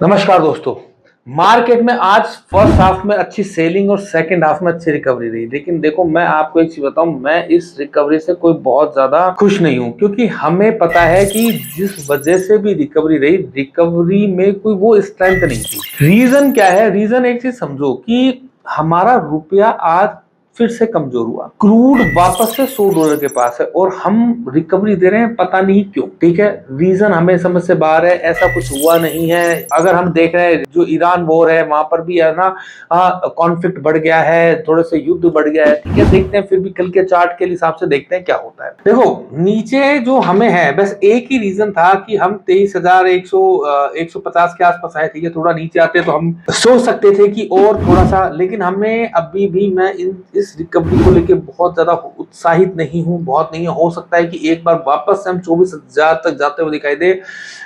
नमस्कार दोस्तों। मार्केट में आज फर्स्ट हाफ में अच्छी सेलिंग और सेकंड हाफ में अच्छी रिकवरी रही, लेकिन देखो मैं आपको एक चीज बताऊं, मैं इस रिकवरी से कोई बहुत ज्यादा खुश नहीं हूं, क्योंकि हमें पता है कि जिस वजह से भी रिकवरी रही, रिकवरी में कोई वो स्ट्रेंथ नहीं थी। रीजन क्या है? रीजन एक चीज समझो कि हमारा रुपया आज फिर से कमजोर हुआ, क्रूड वापस से $100 के पास है और हम रिकवरी दे रहे हैं, पता नहीं क्यों। ठीक है, रीजन हमें समझ से बाहर है, ऐसा कुछ हुआ नहीं है। अगर हम देख रहे हैं जो ईरान वॉर है, वहां पर भी है ना कॉन्फ्लिक्ट बढ़ गया है, थोड़े से युद्ध बढ़ गया है। ठीक है, देखते हैं फिर भी कल के चार्ट के हिसाब से देखते हैं क्या होता है। देखो नीचे जो हमें है, बस एक ही रीजन था कि हम 23,150 के आसपास आए। ठीक है, थोड़ा नीचे आते तो हम सोच सकते थे कि और थोड़ा सा, लेकिन हमें अभी भी मैं इस रिकवरी को लेके बहुत ज्यादा उत्साहित नहीं हूं, बहुत नहीं है। हो सकता है कि एक बार वापस से हम 24,000 तक जाते हुए दिखाई दे,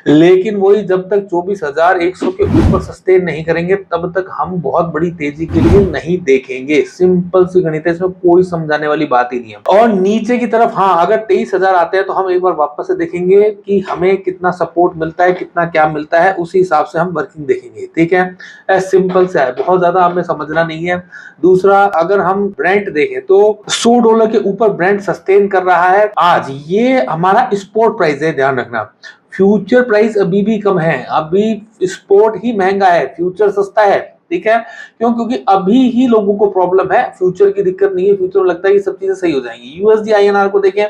लेकिन वही जब तक 24,100 के ऊपर सस्टेन नहीं करेंगे तब तक हम बहुत बड़ी तेजी के लिए नहीं देखेंगे। सिंपल सी गणित है, इसमें कोई समझाने वाली बात ही नहीं है। और नीचे की तरफ हाँ, अगर 23,000 आते हैं तो हम एक बार वापस से देखेंगे कि हमें कितना सपोर्ट मिलता है, कितना क्या मिलता है, उसी हिसाब से हम वर्किंग देखेंगे। ठीक है, सिंपल सा है, बहुत ज्यादा हमें समझना नहीं है। दूसरा, अगर हम ब्रेंट देखें तो $100 के ऊपर ब्रेंट सस्टेन कर रहा है आज। ये हमारा स्पॉट प्राइस है, ध्यान रखना। फ्यूचर प्राइस अभी भी कम है, अभी स्पॉट ही महंगा है, फ्यूचर सस्ता है। ठीक है, क्यों? क्योंकि अभी ही लोगों को प्रॉब्लम है, फ्यूचर की दिक्कत नहीं है। फ्यूचर में लगता है कि सब चीजें सही हो जाएंगी। यूएसडी आईएनआर को देखें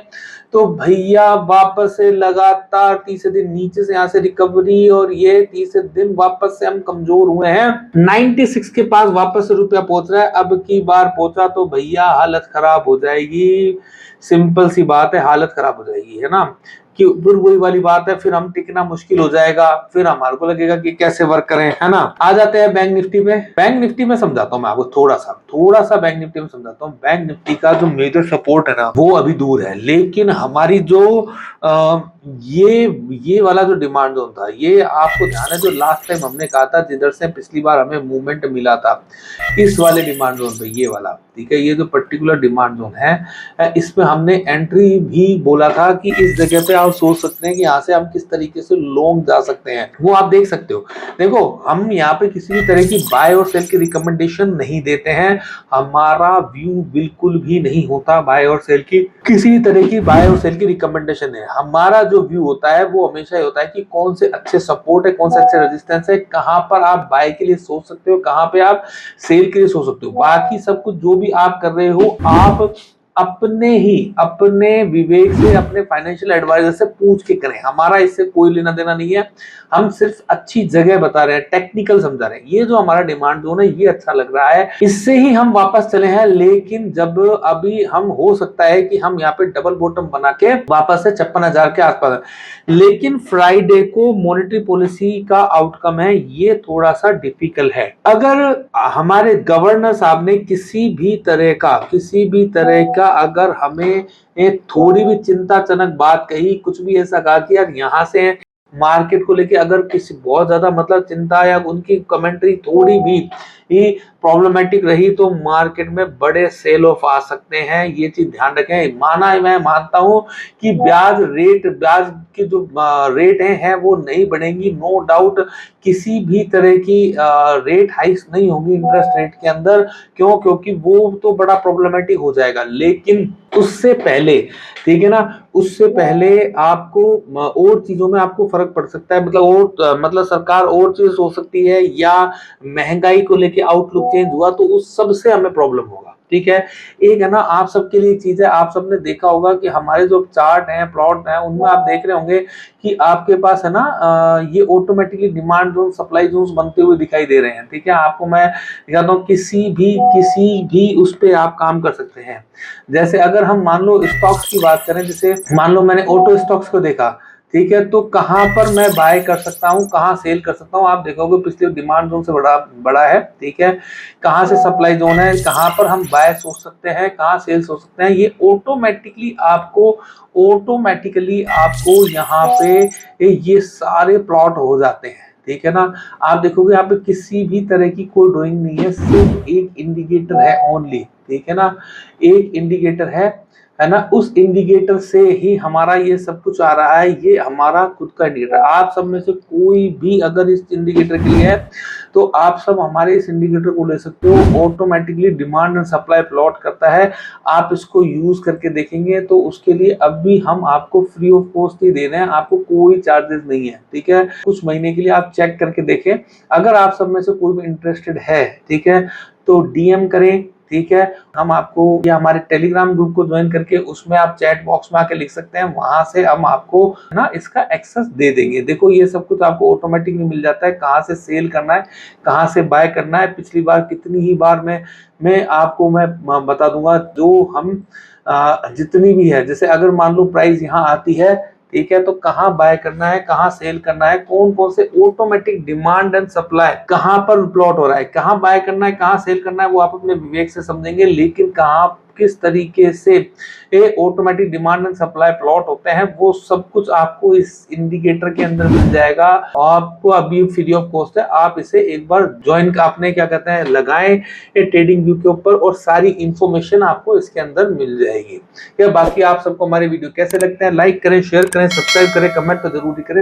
तो भैया वापस से लगातार तीसरे दिन नीचे से यहाँ से रिकवरी, और ये तीसरे दिन वापस से हम कमजोर हुए हैं। 96 के पास वापस से रुपया पहुंच रहा है। अब की बार पहुंचा तो भैया हालत खराब हो जाएगी। सिंपल सी बात है, हालत खराब हो जाएगी, है ना। कि फिर वही वाली बात है, फिर हम टिकना मुश्किल हो जाएगा, फिर हमारे को लगेगा कि कैसे वर्क करें, है ना। आ जाते हैं बैंक निफ्टी पे। बैंक निफ्टी में समझाता हूँ मैं आपको थोड़ा सा बैंक निफ्टी में समझाता हूँ। बैंक निफ्टी का जो मेजर सपोर्ट है ना, वो अभी दूर है, लेकिन हमारी जो ये वाला जो डिमांड जोन था, ये आपको ध्यान है जो लास्ट टाइम हमने कहा था, जिधर से पिछली बार हमें मूवमेंट मिला था, इस वाले डिमांड जोन पे, ये वाला। ठीक है, ये जो पर्टिकुलर डिमांड जोन है, इसमें हमने एंट्री भी बोला था कि इस जगह पे आप सोच सकते हैं कि यहाँ से हम किस तरीके से लॉन्ग जा सकते हैं, वो आप देख सकते हो। देखो, हम यहाँ पे किसी भी तरह की बाय और सेल की रिकमेंडेशन नहीं देते हैं। हमारा व्यू बिल्कुल भी नहीं होता बाय और सेल की, किसी भी तरह की बाय और सेल की रिकमेंडेशन है। हमारा जो व्यू होता है वो हमेशा होता है कि कौन से अच्छे सपोर्ट है, कौन से अच्छे रेजिस्टेंस है, कहां पर आप बाय के लिए सोच सकते हो, कहां पे आप सेल के लिए सोच सकते हो। बाकी सब कुछ जो भी आप कर रहे हो, आप अपने विवेक से, अपने फाइनेंशियल एडवाइजर से पूछ के करें। हमारा इससे कोई लेना देना नहीं है। हम सिर्फ अच्छी जगह बता रहे हैं, टेक्निकल समझा रहे हैं। ये जो हमारा डिमांड जोन है, ये अच्छा लग रहा है, इससे ही हम वापस चले हैं। लेकिन जब अभी हम, हो सकता है कि हम यहाँ पे डबल बॉटम बना के वापस से 56,000 के आसपास, लेकिन फ्राइडे को मॉनेटरी पॉलिसी का आउटकम है, ये थोड़ा सा डिफिकल्ट है। अगर हमारे गवर्नर साहब ने किसी भी तरह का अगर हमें एक थोड़ी भी चिंताजनक बात कही, कुछ भी ऐसा कहा कि यार यहाँ से मार्केट को लेके अगर किसी बहुत ज्यादा मतलब चिंता, या उनकी कमेंट्री थोड़ी भी प्रॉब्लमेटिक रही, तो मार्केट में बड़े सेल ऑफ आ सकते हैं। ये चीज ध्यान रखें। मैं मानता हूं कि ब्याज की जो रेट है वो नहीं बढ़ेंगी, नो डाउट। किसी भी तरह की रेट हाइक्स नहीं होगी इंटरेस्ट रेट के अंदर। क्यों? क्योंकि वो तो बड़ा प्रॉब्लमेटिक हो जाएगा। लेकिन उससे पहले, ठीक है ना, उससे पहले आपको और चीजों में आपको फर्क पड़ सकता है। मतलब सरकार और चीज सोच सकती है, या महंगाई को लेके आउटलुक चेंज हुआ तो उस सब से हमें प्रॉब्लम होगा। ठीक है, एक है ना, आप सबके लिए चीज है, आप सबने देखा होगा कि हमारे जो चार्ट हैं, प्लॉट हैं, उनमें आप देख रहे होंगे कि आपके पास है ना ये automatically demand zone, supply zone बनते हुए दिखाई दे रहे हैं। ठीक है, आपको मैं दिखाता हूँ, किसी भी उस पे आप काम कर सकते हैं। जैसे अगर हम मान लो स्टॉक्स की बात करें, जैसे मान लो मैंने ऑटो स्टॉक्स को देखा, ठीक है, तो कहां पर मैं बाय कर सकता हूं, कहां सेल कर सकता हूं, आप देखोगे पिछले डिमांड जोन से बड़ा है। ठीक है, कहां से सप्लाई जोन है, कहां पर हम बाय सोच सकते हैं, कहां सेल सोच सकते हैं, ये ऑटोमेटिकली आपको यहाँ पे ये सारे प्लॉट हो जाते हैं। ठीक है ना, आप देखोगे यहाँ पे किसी भी तरह की कोई ड्राइंग नहीं है, सिर्फ एक इंडिकेटर है ओनली। ठीक है ना, एक इंडिकेटर है है ना, उस इंडिकेटर से ही हमारा ये सब कुछ आ रहा है। ये हमारा खुद का इंडिकेटर। आप सब में से कोई भी अगर इस इंडिकेटर के लिए है तो आप सब हमारे इस इंडिकेटर को ले सकते हो। Automatically demand and supply plot करता है। आप इसको यूज करके देखेंगे तो उसके लिए अब भी हम आपको फ्री ऑफ कॉस्ट ही दे रहे हैं, आपको कोई चार्जेस नहीं है, ठीक है। कुछ महीने के लिए आप चेक करके देखें। अगर आप सब में से कोई भी इंटरेस्टेड है, ठीक है, तो डीएम करें, ठीक है। हम आपको या हमारे टेलीग्राम ग्रुप को ज्वाइन करके उसमें आप चैट बॉक्स में आके लिख सकते हैं, वहां से हम आपको ना इसका एक्सेस दे देंगे। देखो ये सब कुछ आपको ऑटोमेटिकली मिल जाता है, कहाँ से सेल करना है, कहाँ से बाय करना है। पिछली बार कितनी ही बार मैं आपको मैं बता दूंगा, जो हम जितनी भी है, जैसे अगर मान लो प्राइस यहाँ आती है, ठीक है, तो कहाँ बाय करना है, कहाँ सेल करना है, कौन कौन से ऑटोमेटिक डिमांड एंड सप्लाई कहाँ पर प्लॉट हो रहा है, कहाँ बाय करना है, कहाँ सेल करना है, वो आप अपने विवेक से समझेंगे। लेकिन कहाँ किस तरीके से ये automatic demand and supply plot होते हैं, वो सब कुछ आपको इस इंडिकेटर के अंदर मिल जाएगा। आपको अभी फ्री ऑफ कॉस्ट है, आप इसे एक बार ज्वाइन अपने क्या कहते हैं लगाएं ये ट्रेडिंग व्यू के ऊपर, और सारी इंफॉर्मेशन आपको इसके अंदर मिल जाएगी। या बाकी आप सबको हमारे वीडियो कैसे लगते हैं, लाइक करें, शेयर करें, सब्सक्राइब करें, कमेंट तो जरूर करें।